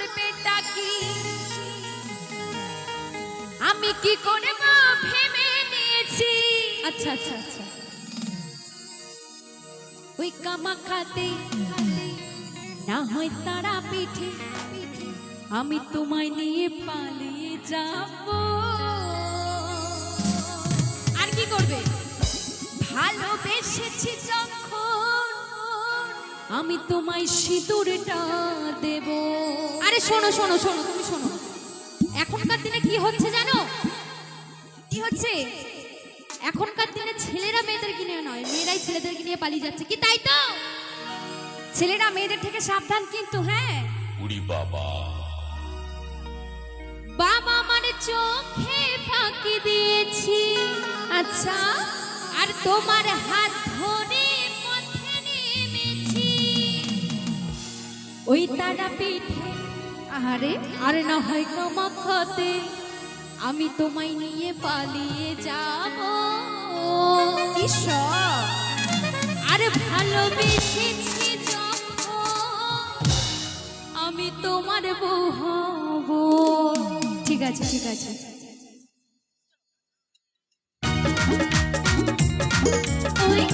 করবেটা কি আমি কি করব ভেবে নিয়েছি। আচ্ছা আচ্ছা আচ্ছা, ওই কামাখাতে না হয় তারা পিঠে আমি তোমায় নিয়ে পালিয়ে যাব। আর কি করবে? ভালোবেসেছি যখন আমি তোমায় সিঁদুরটা দেব। আরে শোনো শোনো শোনো, তুমি শোনো, এখনকার দিনে কি হচ্ছে জানো? কি হচ্ছে এখনকার দিনে? ছেলেরা মেয়েদেরকে নিয়ে নয়, মেয়েরাই ছেলেদেরকে নিয়ে পালিয়ে যাচ্ছে। কি তাই তো? ছেলেরা মেয়েদের থেকে সাবধান কিন্তু। হ্যাঁ, উড়ি বাবা, বাবা মানে চোখে ফাঁকি দিয়েছি। আচ্ছা, আর তোমার হাত ধরে পথে নেমেছি ওই তারা পিঠে। আহারে, আরে না হয় কামাখাতে আমি তোমায় নিয়ে পালিয়ে যাব। কি সব! আর ভালোবেসেছি যখন আমি তোমার বউ হব। ঠিক আছে ঠিক আছে। ওই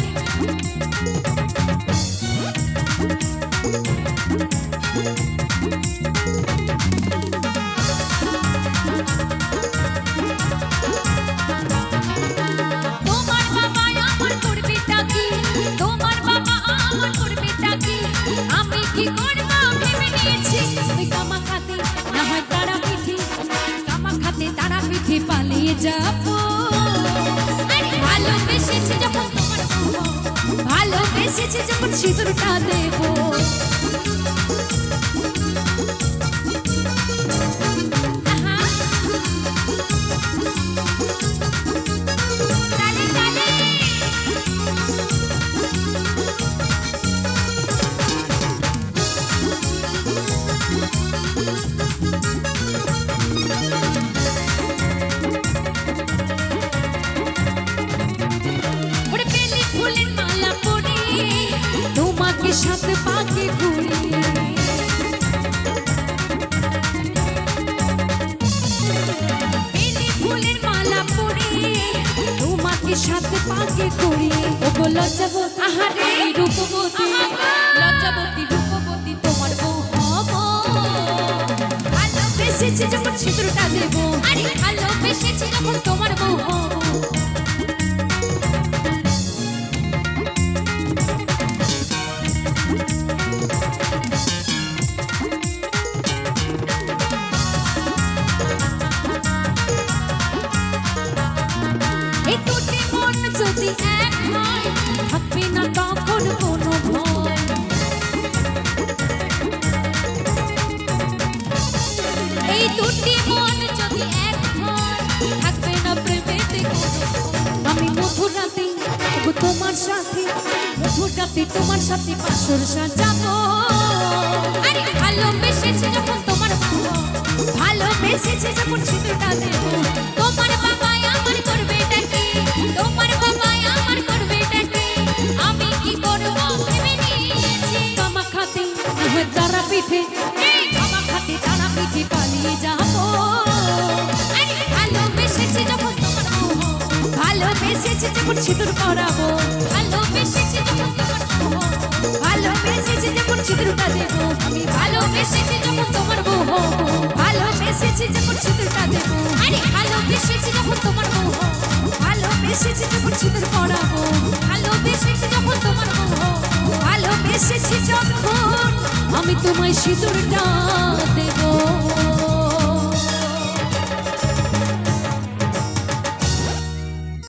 তোমার বাবা আমার করবেটা কি, তোমার বাবা আমার করবেটা কি আমি কি করব ভেবে নিয়েছি। ওই কামাখাতে না হয় তারা পিঠে, কামাখাতে তারা পিঠে পালিয়ে যাব। আরে ভালোবেসেছি যখন তোমার বউ হব, ভালোবেসেছি যখন সিঁদুরটা দেব। আহা, তালে তালে ওরে বেলি ফুলের মালা পরে তোমাকে সাথে পাকে ঘুরি। বেলি ফুলের মালা পরে তোমাকে সাথে পাকে ঘুরি। ওগো লজ্জাবতী, আহারে রূপবতী, লজ্জাবতী রূপবতী তোমার বউ হব। ভালোবেসেছি যখন সিঁদুরটা দেব। আরে ভালোবেসেছি যখন তোমার বউ হব। এই দুটি মন যদি এক হয় থাকবে না তখন কোনো ভয়। এই দুটি মন যদি এক হয় থাকবে না প্রেমেতে কোনো ভয়। আমি মধুর রাতে তোমার সাথে, মধুর রাতে তোমার সাথে বাসর সাজাবো। আরে ভালোবেসেছি যখন তোমার বউ হব, ভালোবেসেছি যখন সিঁদুরটা দেব। তোমার বাবা আমার করবেটা কি, তোমার বাবা আমার করবেটা কি আমি কি করব ভেবে নিয়েছি। কামাখাতে না হয় তারা পিঠে, এই কামাখাতে তারা পিঠে পালিয়ে যাব। আরে ভালোবেসেছি যখন তোমার বউ হব, ভালোবেসেছি যখন সিঁদুর পরাবো। ভালোবেসেছি যখন তোমার বউ হব, ভালোবেসেছি যখন সিঁদুরটা দেব। আমি ভালোবেসেছি যখন তোমার বউ হব, ভালোবেসেছি যখন সিঁদুরটা দেব। আরে ভালোবেসেছি যখন তোমার বউ হব, ভালোবেসেছি যখন সিঁদুর পরাবো। ভালোবেসেছি যখন তোমার বউ হব, ভালোবেসেছি যখন আমি তোমায় সিঁদুরটা